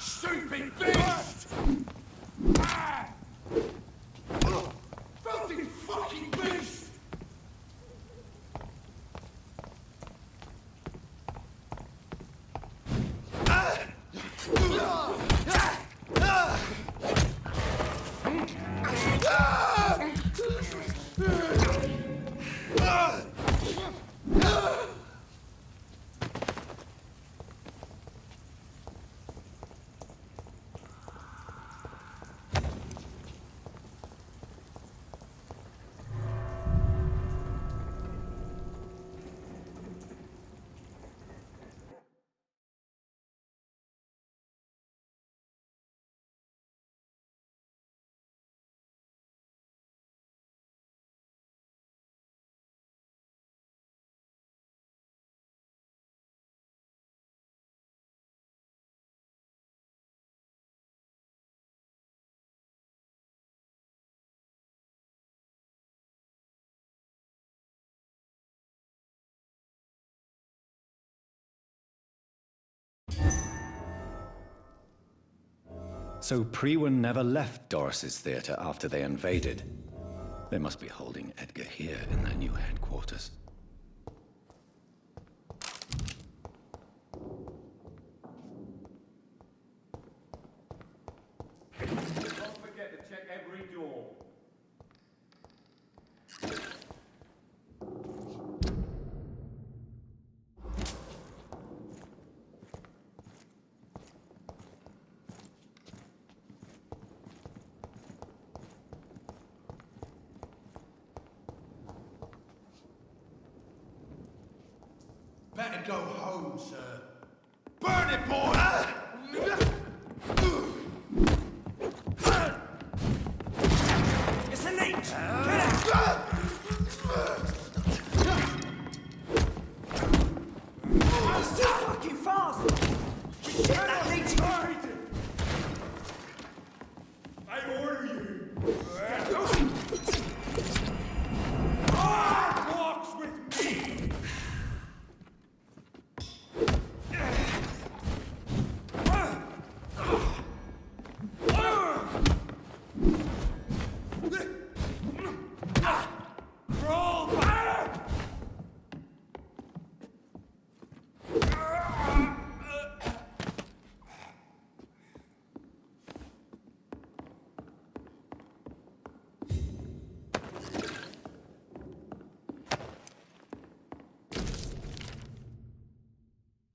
Stupid beast! Filthy fucking beast! So Prewen never left Doris's theater after they invaded. They must be holding Edgar here in their new headquarters. Don't forget to check every door. Better go home, sir. Burn it, boy! It's a leech! Get out! It's too fucking fast! Just get that leech! I order you. Walks with me. Roll back.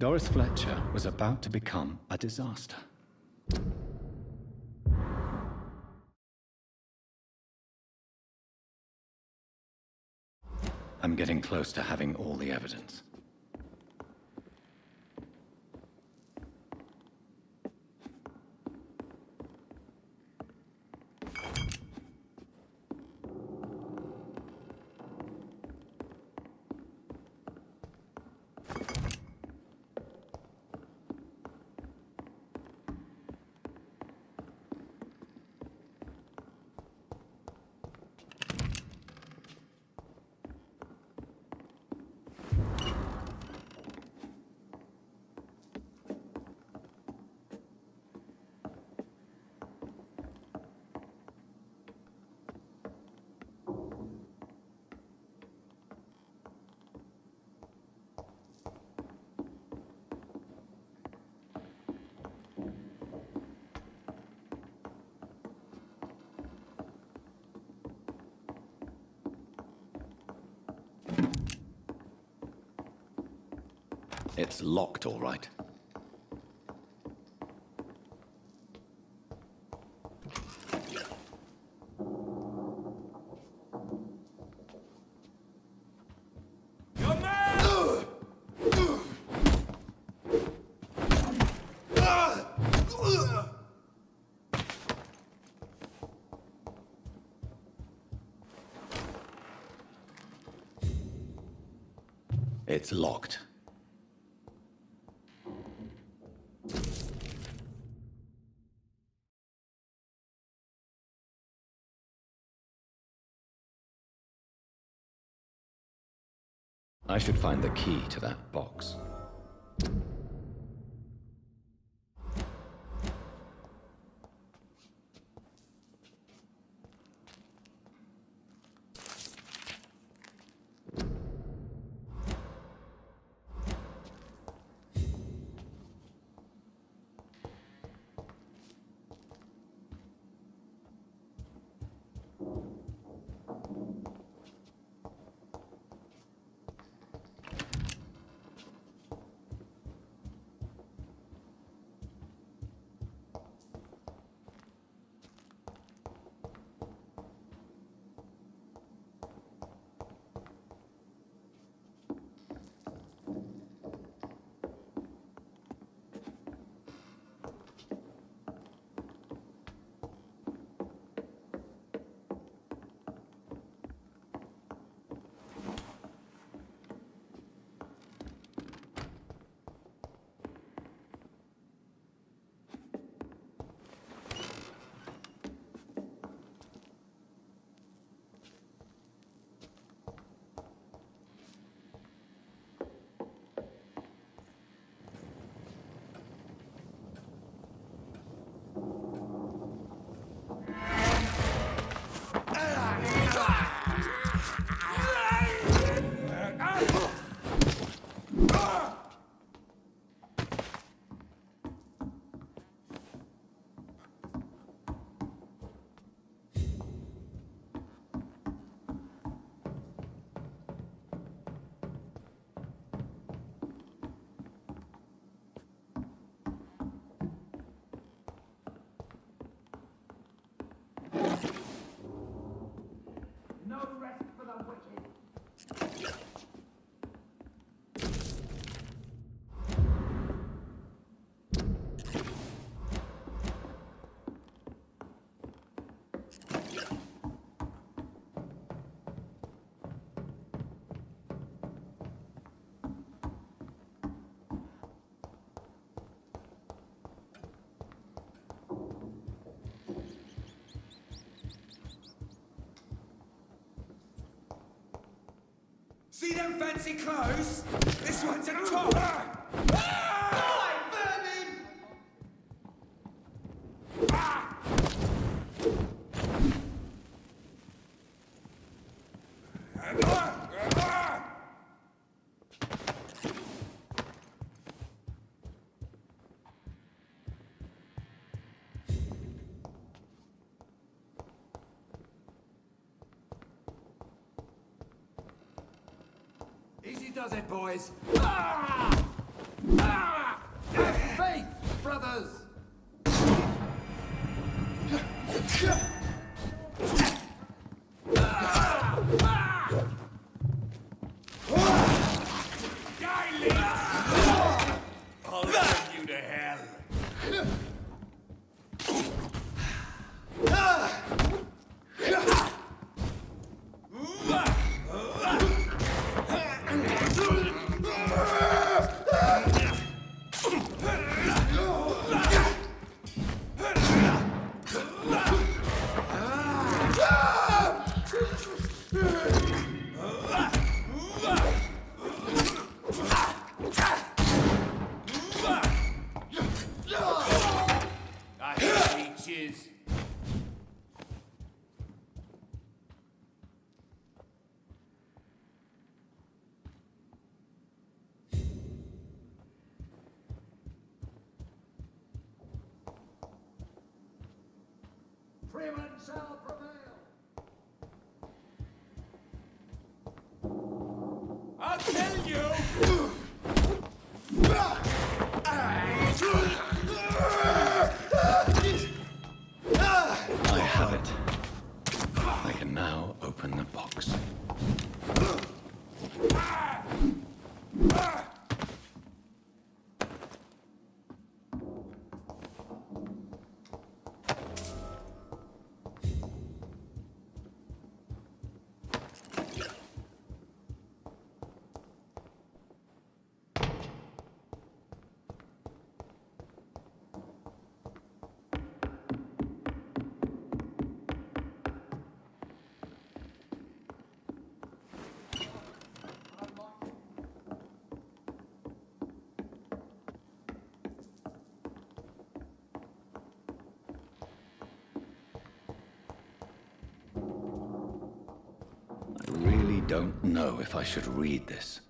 Doris Fletcher was about to become a disaster. I'm getting close to having all the evidence. It's locked, all right. Your man! It's locked. I should find the key to that box. See them fancy clothes? This one's a top. Die, vermin! Easy does it, boys. Ah! Ah! Have faith, brothers! Die, leech! I'll send you to hell. I hate leeches. Freeman shall prevail! I'll tell you! I have it. I can now open the box. I really don't know if I should read this.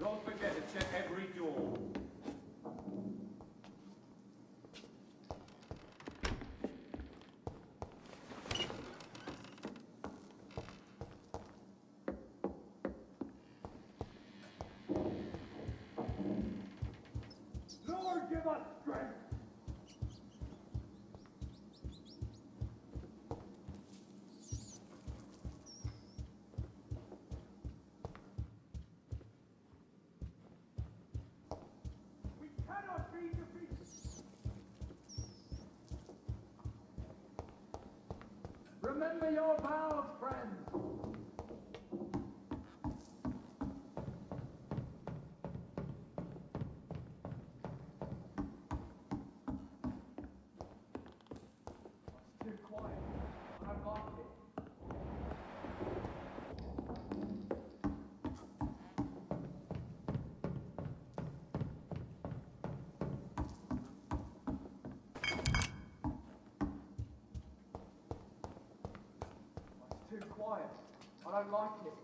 Don't forget to check every door. Lord, give us strength! We cannot be defeated! Remember your vows, friends! Too quiet. I like it. Too quiet. I don't like it.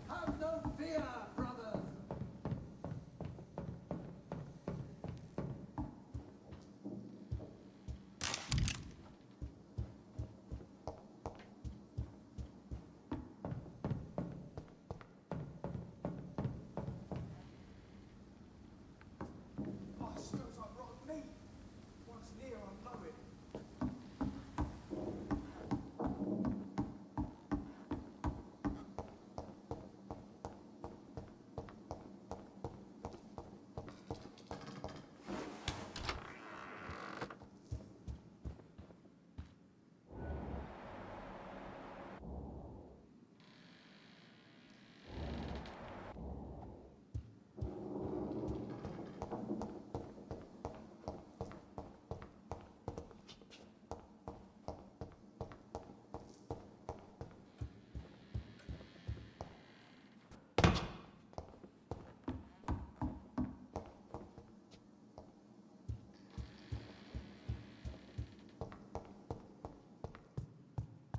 Have no fear, brothers. Oh, it smells like rotten meat. Once near, I know it.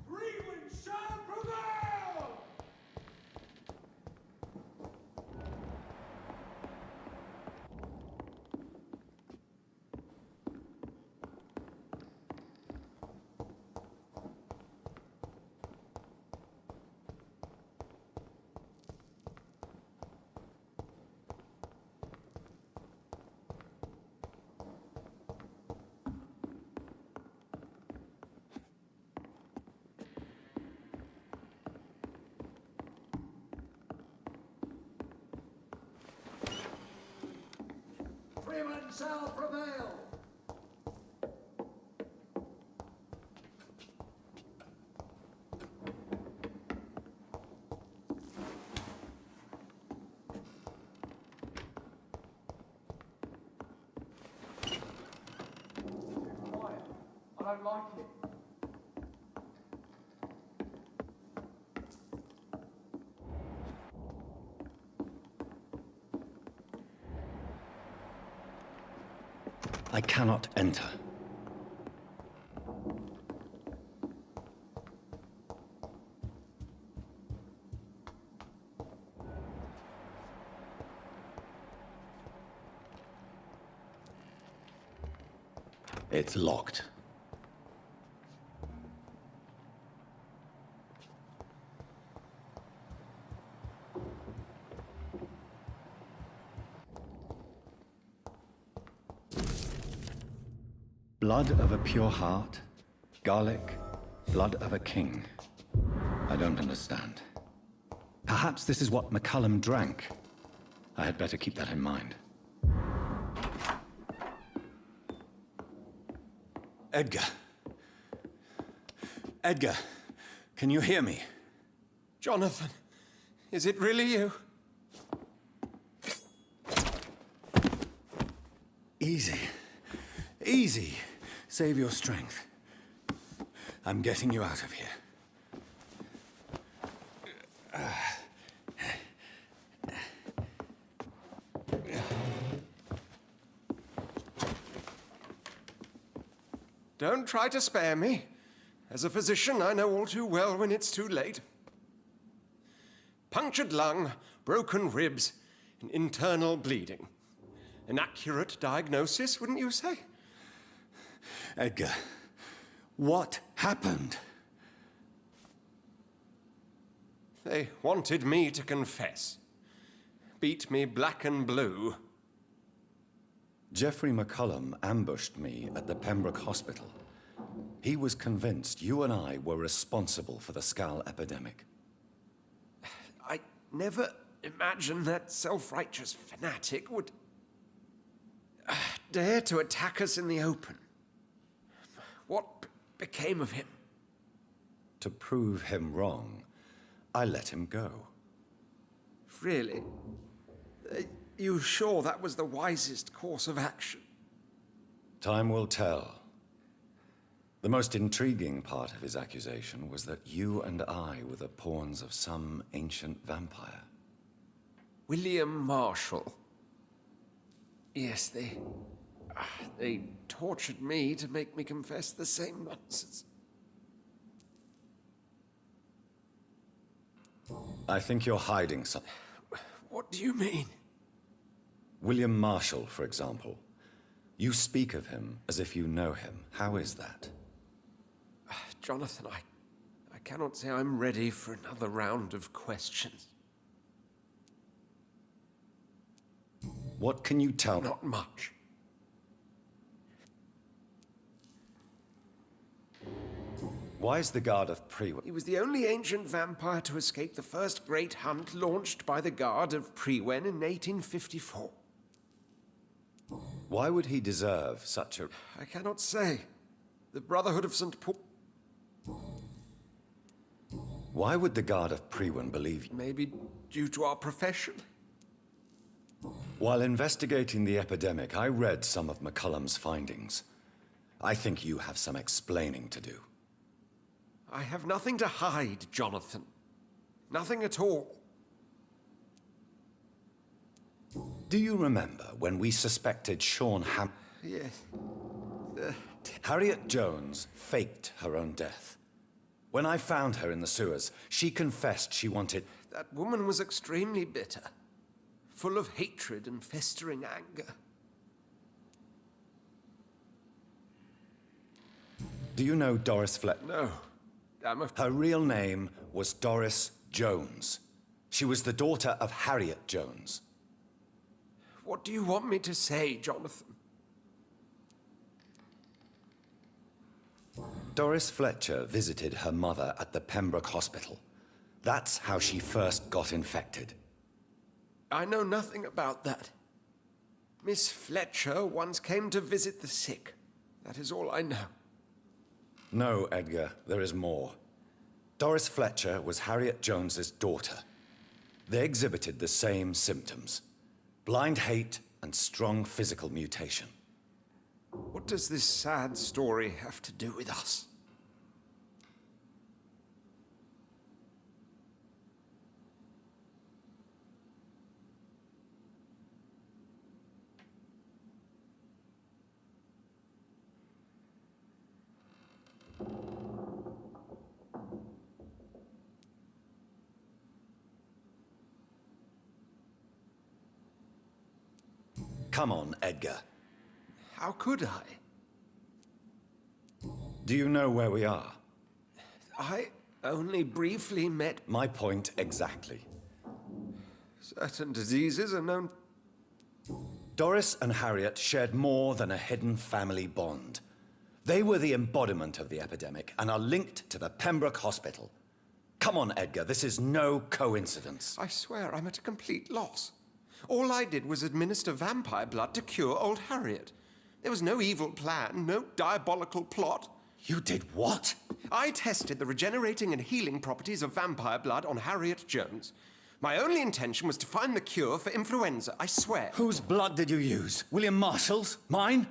Freeman shall prevail! Freeman shall prevail. Quiet. I don't like it. I cannot enter. It's locked. Blood of a pure heart, garlic, blood of a king. I don't understand. Perhaps this is what McCullum drank. I had better keep that in mind. Edgar. Edgar, can you hear me? Jonathan, is it really you? Easy. Easy. Save your strength. I'm getting you out of here. Don't try to spare me. As a physician, I know all too well when it's too late. Punctured lung, broken ribs, and internal bleeding. An accurate diagnosis, wouldn't you say? Edgar, what happened? They wanted me to confess. Beat me black and blue. Jeffrey McCullum ambushed me at the Pembroke Hospital. He was convinced you and I were responsible for the Skal epidemic. I never imagined that self-righteous fanatic would dare to attack us in the open. What became of him? To prove him wrong, I let him go. Really? You sure that was the wisest course of action? Time will tell. The most intriguing part of his accusation was that you and I were the pawns of some ancient vampire. William Marshall. Yes, they tortured me to make me confess the same nonsense. I think you're hiding something. What do you mean? William Marshall, for example. You speak of him as if you know him. How is that? Jonathan, I cannot say I'm ready for another round of questions. What can you tell me? Not much. Why is the Guard of Priwen? He was the only ancient vampire to escape the first great hunt launched by the Guard of Priwen in 1854. Why would he deserve such a... I cannot say. The Brotherhood of St. Paul... Why would the Guard of Priwen believe you? Maybe due to our profession. While investigating the epidemic, I read some of McCullum's findings. I think you have some explaining to do. I have nothing to hide, Jonathan. Nothing at all. Do you remember when we suspected Sean Yes. Harriet Jones faked her own death. When I found her in the sewers, she confessed she wanted... That woman was extremely bitter. Full of hatred and festering anger. Do you know Doris Fletcher? No. Her real name was Doris Jones. She was the daughter of Harriet Jones. What do you want me to say, Jonathan? Doris Fletcher visited her mother at the Pembroke Hospital. That's how she first got infected. I know nothing about that. Miss Fletcher once came to visit the sick. That is all I know. No, Edgar, there is more. Doris Fletcher was Harriet Jones's daughter. They exhibited the same symptoms. Blind hate and strong physical mutation. What does this sad story have to do with us? Come on, Edgar. How could I? Do you know where we are? I only briefly met... My point exactly. Certain diseases are known... Doris and Harriet shared more than a hidden family bond. They were the embodiment of the epidemic and are linked to the Pembroke Hospital. Come on, Edgar, this is no coincidence. I swear I'm at a complete loss. All I did was administer vampire blood to cure old Harriet. There was no evil plan, no diabolical plot. You did what? I tested the regenerating and healing properties of vampire blood on Harriet Jones. My only intention was to find the cure for influenza, I swear. Whose blood did you use? William Marshall's? Mine?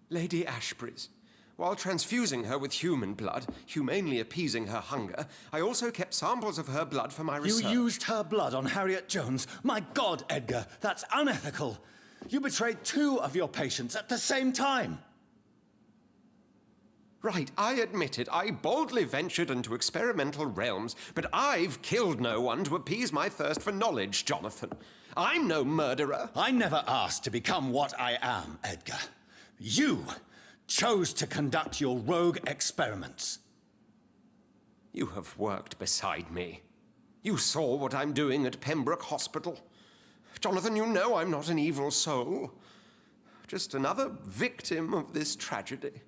Lady Ashbury's. While transfusing her with human blood, humanely appeasing her hunger, I also kept samples of her blood for my research. You used her blood on Harriet Jones? My God, Edgar, that's unethical. You betrayed 2 of your patients at the same time. Right, I admit it. I boldly ventured into experimental realms, but I've killed no one to appease my thirst for knowledge, Jonathan. I'm no murderer. I never asked to become what I am, Edgar. You chose to conduct your rogue experiments. You have worked beside me. You saw what I'm doing at Pembroke Hospital. Jonathan, you know I'm not an evil soul. Just another victim of this tragedy.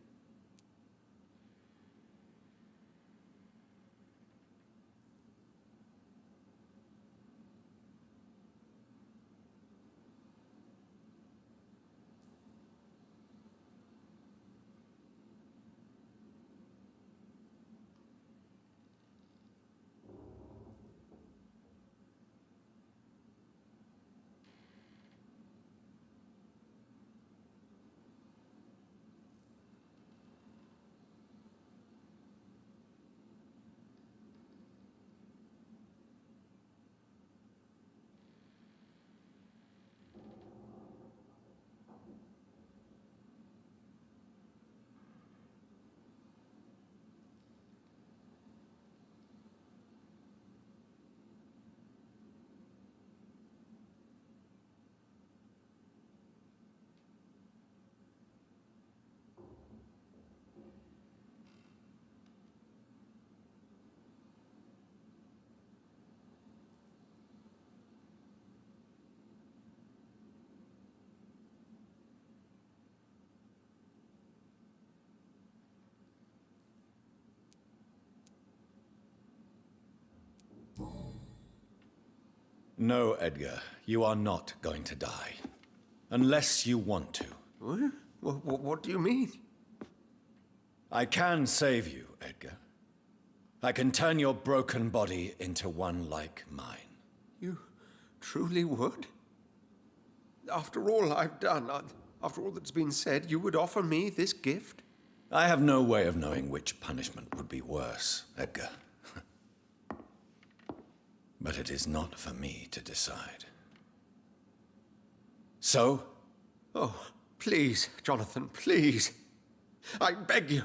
No, Edgar, you are not going to die. Unless you want to. What do you mean? I can save you, Edgar. I can turn your broken body into one like mine. You truly would? After all I've done, after all that's been said, you would offer me this gift? I have no way of knowing which punishment would be worse, Edgar. But it is not for me to decide. So? Oh, please, Jonathan, please. I beg you.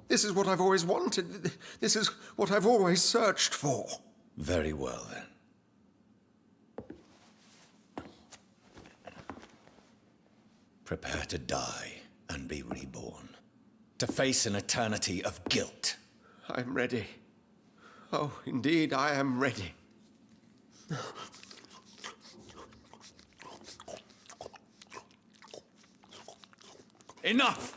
This is what I've always wanted. This is what I've always searched for. Very well, then. Prepare to die and be reborn. To face an eternity of guilt. I'm ready. Oh, indeed, I am ready. Enough!